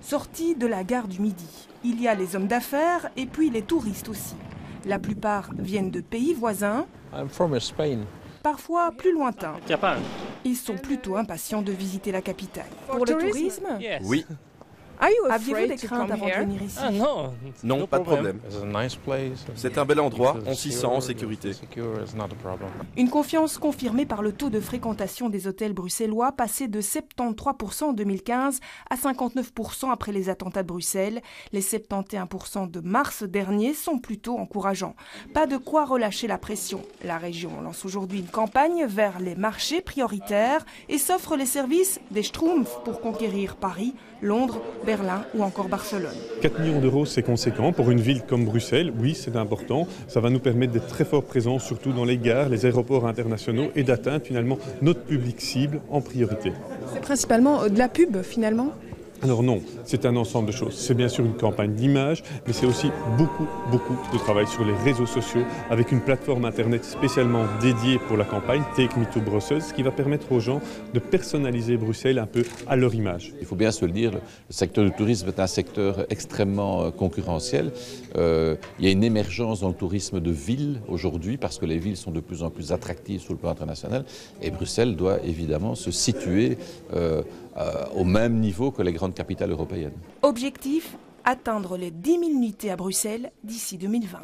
Sortie de la gare du Midi, il y a les hommes d'affaires et puis les touristes aussi. La plupart viennent de pays voisins, parfois plus lointains. Ils sont plutôt impatients de visiter la capitale. Pour le tourisme, Oui. aviez-vous des craintes avant de venir ici? Non, pas de problème. C'est un bel endroit, on s'y sent en sécurité. Une confiance confirmée par le taux de fréquentation des hôtels bruxellois, passé de 73% en 2015 à 59% après les attentats de Bruxelles. Les 71% de mars dernier sont plutôt encourageants. Pas de quoi relâcher la pression. La région lance aujourd'hui une campagne vers les marchés prioritaires et s'offre les services des Schtroumpfs pour conquérir Paris, Londres, Berlin ou encore Barcelone. 4 millions d'euros, c'est conséquent. Pour une ville comme Bruxelles, oui, c'est important. Ça va nous permettre d'être très fort présents, surtout dans les gares, les aéroports internationaux et d'atteindre finalement notre public cible en priorité. C'est principalement de la pub finalement? Alors non, c'est un ensemble de choses. C'est bien sûr une campagne d'image, mais c'est aussi beaucoup de travail sur les réseaux sociaux avec une plateforme internet spécialement dédiée pour la campagne, Take Me to Brussels, ce qui va permettre aux gens de personnaliser Bruxelles un peu à leur image. Il faut bien se le dire, le secteur du tourisme est un secteur extrêmement concurrentiel. Il y a une émergence dans le tourisme de ville aujourd'hui parce que les villes sont de plus en plus attractives sur le plan international et Bruxelles doit évidemment se situer au même niveau que les grandes capitales européennes. Objectif, atteindre les 10 000 nuitées à Bruxelles d'ici 2020.